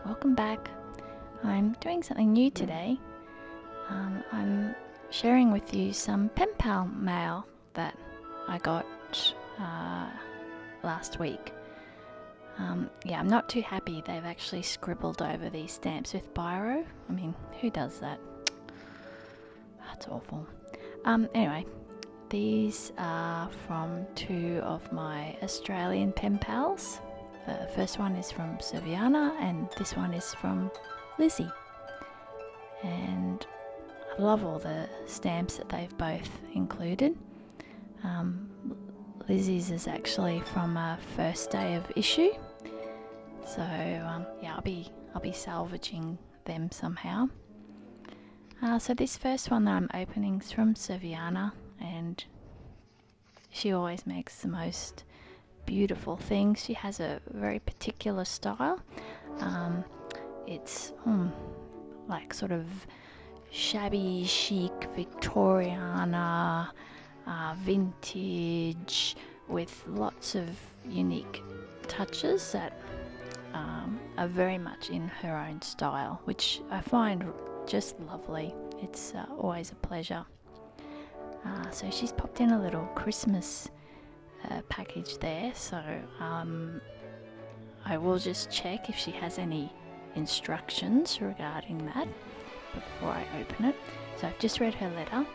welcome back. I'm doing something new today. I'm sharing with you some Penpal mail that I got last week. I'm not too happy they've actually scribbled over these stamps with biro. I mean, who does that? That's awful. Anyway, these are from two of my Australian pen pals. The first one is from Serviana and this one is from Lizzie. And I love all the stamps that they've both included. Lizzie's is actually from a first day of issue. So I'll be salvaging them somehow. So this first one that I'm opening is from Serviana, and she always makes the most beautiful things. She has a very particular style. It's like sort of shabby chic Victoriana, vintage, with lots of unique touches that are very much in her own style, which I find just lovely. It's always a pleasure. So she's popped in a little Christmas package there, so I will just check if she has any instructions regarding that before I open it. So I've just read her letter,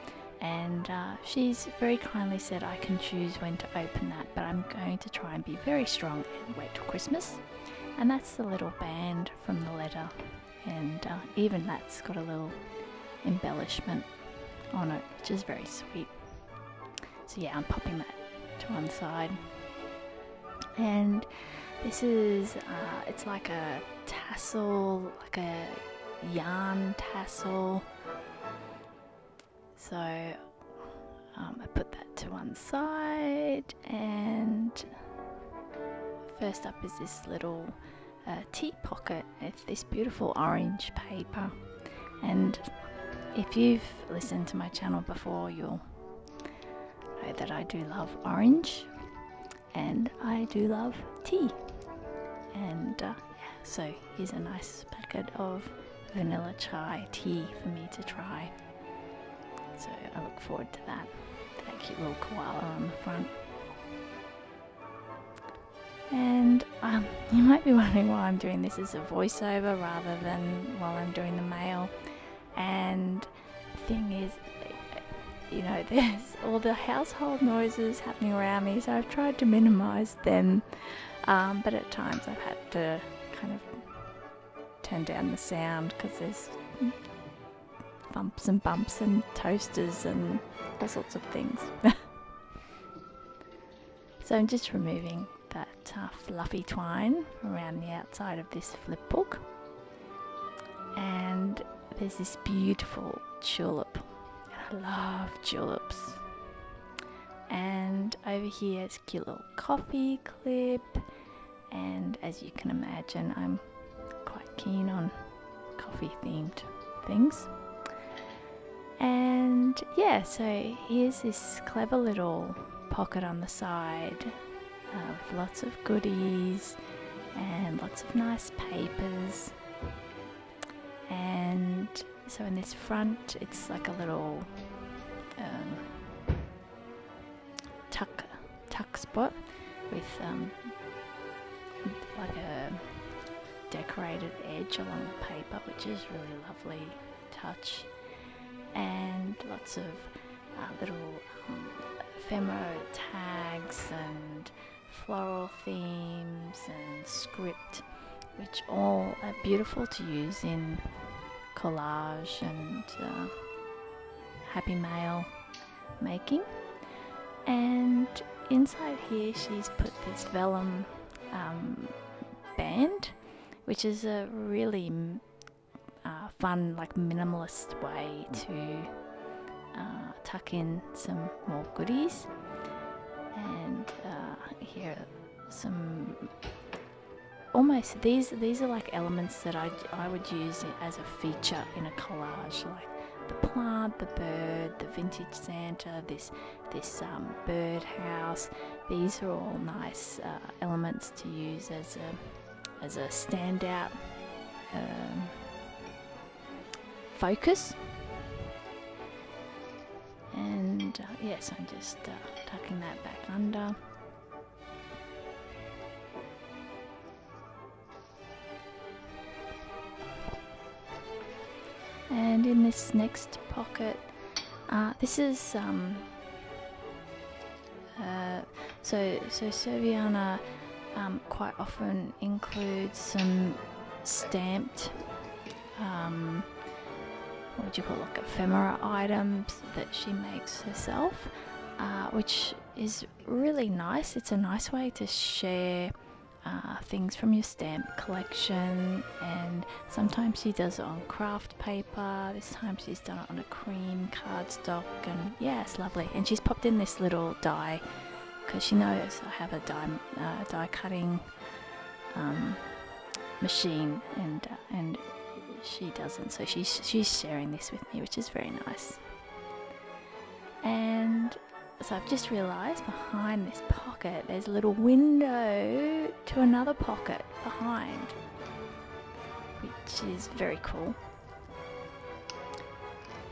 and she's very kindly said I can choose when to open that, but I'm going to try and be very strong and wait till Christmas. And that's the little band from the letter, and even that's got a little embellishment on it, which is very sweet. So I'm popping that to one side. And this is it's like a tassel, like a yarn tassel. So I put that to one side, and first up is this little tea pocket. It's this beautiful orange paper, and if you've listened to my channel before, you'll know that I do love orange and I do love tea. And so here's a nice packet of vanilla chai tea for me to try. So I look forward to that. That cute little koala on the front. And you might be wondering why I'm doing this as a voiceover rather than while I'm doing the mail. And the thing is, there's all the household noises happening around me, so I've tried to minimize them, but at times I've had to kind of turn down the sound because there's thumps and bumps and toasters and all sorts of things. So I'm just removing that fluffy twine around the outside of this flip book, and there's this beautiful tulip. I love tulips. And over here is a cute little coffee clip, and as you can imagine, I'm quite keen on coffee themed things. And so here's this clever little pocket on the side with lots of goodies and lots of nice papers. And so in this front, it's like a little tuck spot with like a decorated edge along the paper, which is really lovely touch. And lots of little ephemera tags and floral themes and script, which all are beautiful to use in collage and happy mail making. And inside here she's put this vellum band, which is a really fun, like minimalist way to tuck in some more goodies. And here are some almost these are like elements that I would use as a feature in a collage, like the plant, the bird, the vintage Santa, this bird house. These are all nice elements to use as a standout focus. And yes, I'm just tucking that back under. And in this next pocket, this is so serviana quite often includes some stamped what would you call it, like ephemera items that she makes herself, which is really nice. It's a nice way to share things from your stamp collection, and sometimes she does it on craft paper. This time she's done it on a cream cardstock, and yeah, it's lovely. And she's popped in this little die because she knows I have a die cutting machine, and she doesn't, so she's sharing this with me, which is very nice. And so I've just realised behind this pocket there's a little window to another pocket behind, which is very cool.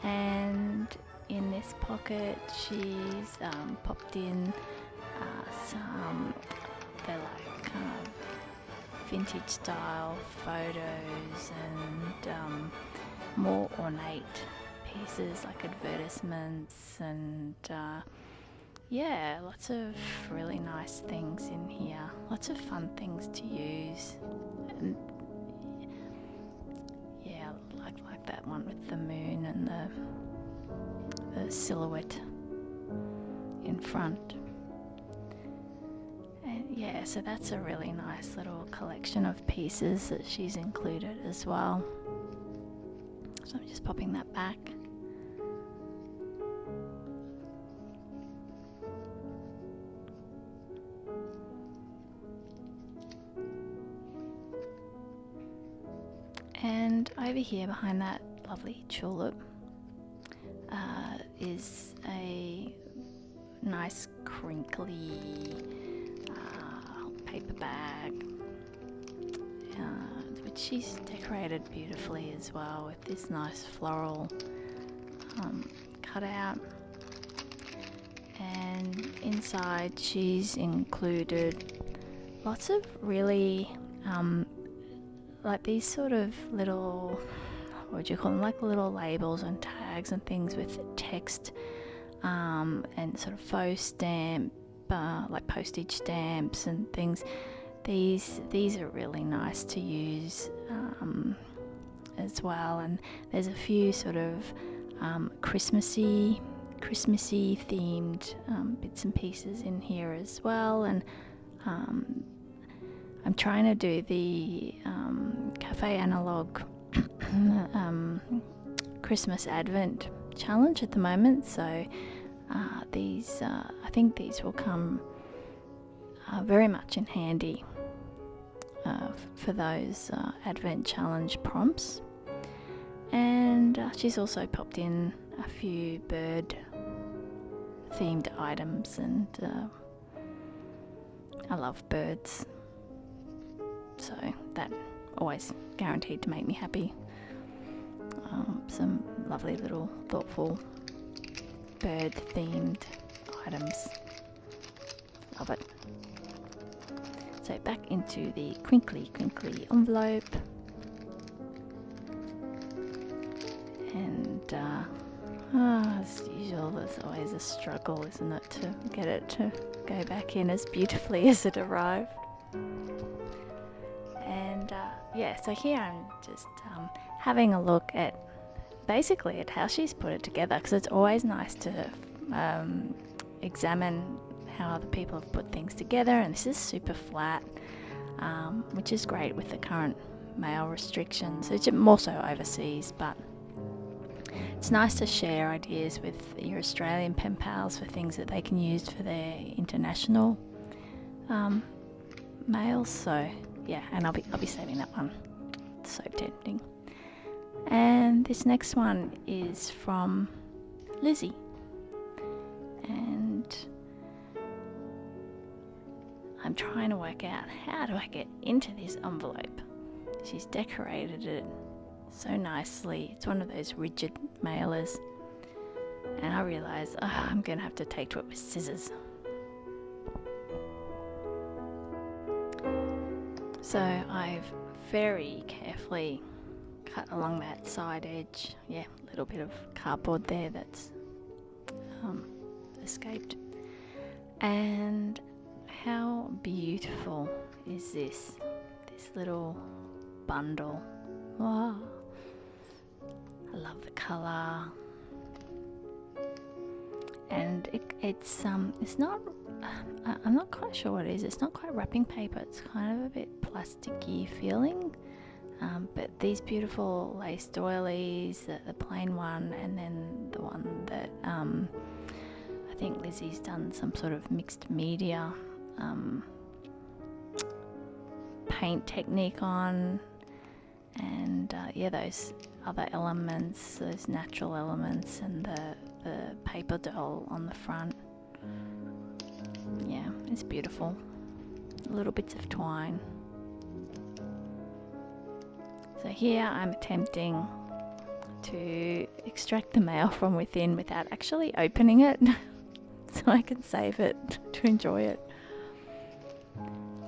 And in this pocket she's popped in some, they're like kind of vintage style photos and more ornate pieces like advertisements, and yeah, lots of really nice things in here, lots of fun things to use. And yeah, like that one with the moon and the silhouette in front. And yeah, so that's a really nice little collection of pieces that she's included as well. So I'm just popping that back. And over here behind that lovely tulip is a nice crinkly paper bag, which she's decorated beautifully as well with this nice floral cutout. And inside she's included lots of really like these sort of little, what would you call them, like little labels and tags and things with text and sort of faux stamp, like postage stamps and things. These are really nice to use as well. And there's a few sort of Christmassy themed bits and pieces in here as well. And I'm trying to do the Cafe Analog Christmas Advent challenge at the moment, so these I think these will come very much in handy for those Advent challenge prompts. And she's also popped in a few bird themed items, and I love birds, so that always guaranteed to make me happy. Some lovely little thoughtful bird themed items, love it. So back into the crinkly envelope, and as usual there's always a struggle, isn't it, to get it to go back in as beautifully as it arrived. And yeah, so here I'm just having a look at basically at how she's put it together, because it's always nice to examine how other people have put things together. And this is super flat, which is great with the current mail restrictions. It's more so overseas, but it's nice to share ideas with your Australian pen pals for things that they can use for their international mails. So yeah, and I'll be saving that one. It's so tempting. And this next one is from Lizzie, and I'm trying to work out how do I get into this envelope. she's decorated it so nicely. It's one of those rigid mailers, and I realised I'm going to have to take to it with scissors. So I've very carefully cut along that side edge. Yeah, a little bit of cardboard there that's escaped. And how beautiful is this little bundle? Wow, I love the colour. And it's not, I'm not quite sure what it is. It's not quite wrapping paper. It's kind of a bit plasticky feeling. But these beautiful lace doilies, the plain one, and then the one that I think Lizzie's done some sort of mixed media paint technique on, and those other elements, those natural elements, and the paper doll on the front. Yeah, it's beautiful. Little bits of twine. So here I'm attempting to extract the mail from within without actually opening it so I can save it to enjoy it.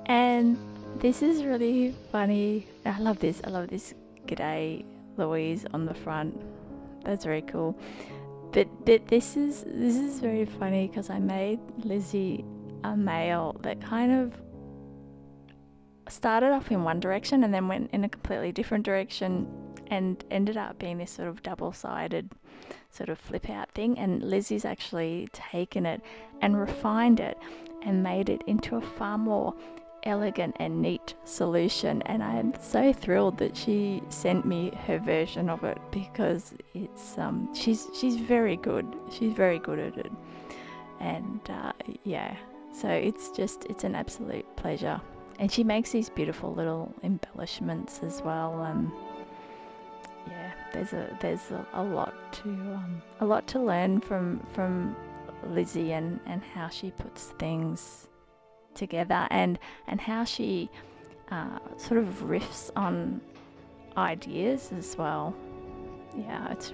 And this is really funny. I love this. G'day Louise on the front. That's very cool. But this is very funny because I made Lizzie a mail that kind of started off in one direction and then went in a completely different direction and ended up being this sort of double-sided sort of flip out thing, and Lizzie's actually taken it and refined it and made it into a far more elegant and neat solution. And I am so thrilled that she sent me her version of it, because it's she's very good at it. And so it's an absolute pleasure. And she makes these beautiful little embellishments as well. There's a lot to learn from Lizzie and how she puts things together, and how she sort of riffs on ideas as well. Yeah, it's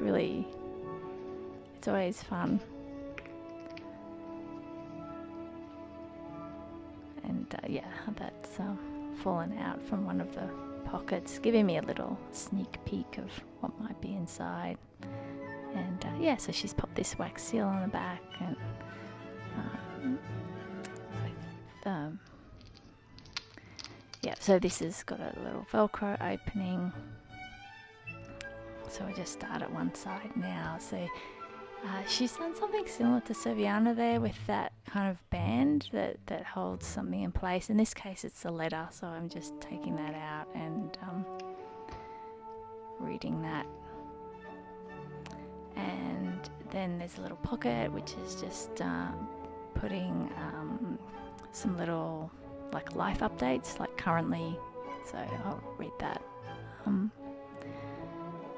always fun. And that's fallen out from one of the pockets, giving me a little sneak peek of what might be inside. And so she's popped this wax seal on the back, and so this has got a little Velcro opening. So I just start at one side now. So she's done something similar to Serviana there, with that kind of band that holds something in place. In this case it's a letter, so I'm just taking that out and reading that. And then there's a little pocket, which is just putting some little life updates, currently. So I'll read that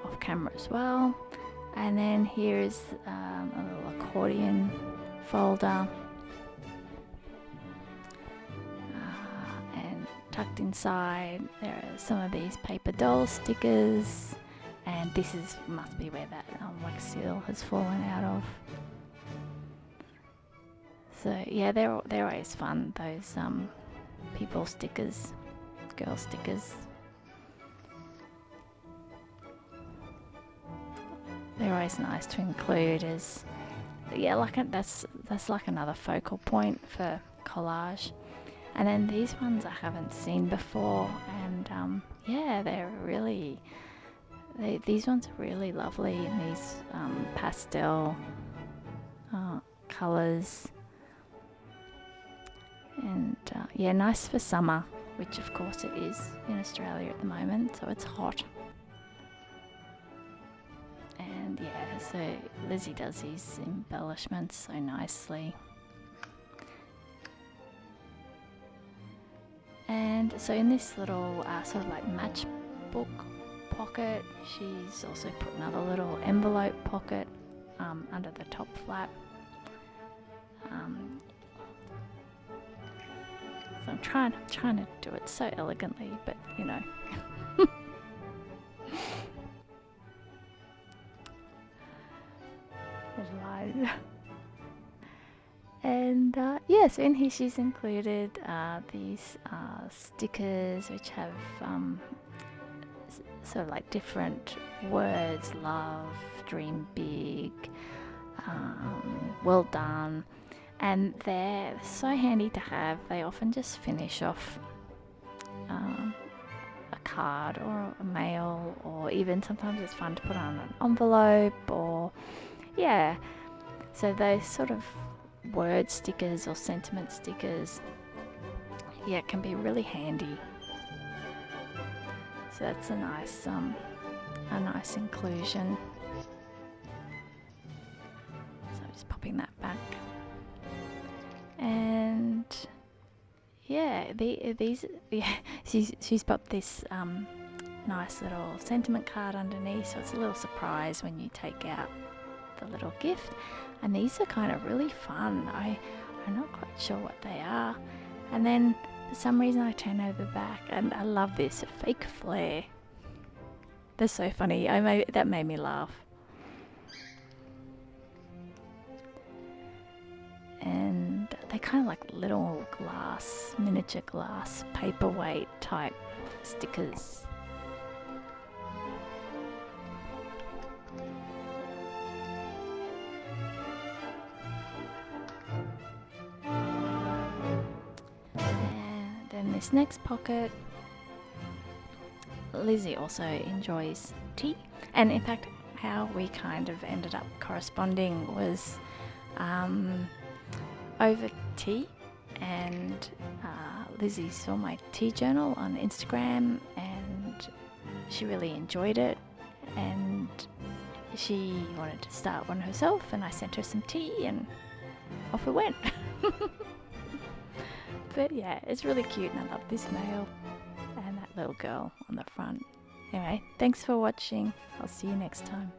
off camera as well. And then here's a little accordion folder, and tucked inside there are some of these paper doll stickers, and this must be where that wax seal has fallen out of. So yeah, they're always fun, those people stickers, girl stickers. They're always nice to include as, that's like another focal point for collage. And then these ones I haven't seen before, and these ones are really lovely in these pastel colours. And nice for summer, which of course it is in Australia at the moment, so it's hot. And so Lizzie does these embellishments so nicely. And so in this little sort of matchbook pocket, she's also put another little envelope pocket under the top flap. So I'm trying to do it so elegantly, but And yeah, so in here she's included these stickers which have sort of like different words: love, dream big, well done. And they're so handy to have. They often just finish off a card or a mail, or even sometimes it's fun to put on an envelope, or yeah. So those sort of word stickers or sentiment stickers, yeah, can be really handy. So that's a nice inclusion. So just popping that back. And yeah, she's popped this nice little sentiment card underneath, so it's a little surprise when you take out the little gift. And these are kind of really fun. I'm not quite sure what they are. And then for some reason I turn over the back, and I love this, a fake flare. They're so funny. That made me laugh. And they're kind of like little miniature glass, paperweight type stickers. And then this next pocket, Lizzie also enjoys tea. And in fact, how we kind of ended up corresponding was over tea, and Lizzie saw my tea journal on Instagram and she really enjoyed it, and she wanted to start one herself, and I sent her some tea and off we went. But yeah, it's really cute, and I love this mail and that little girl on the front. Anyway, thanks for watching. I'll see you next time.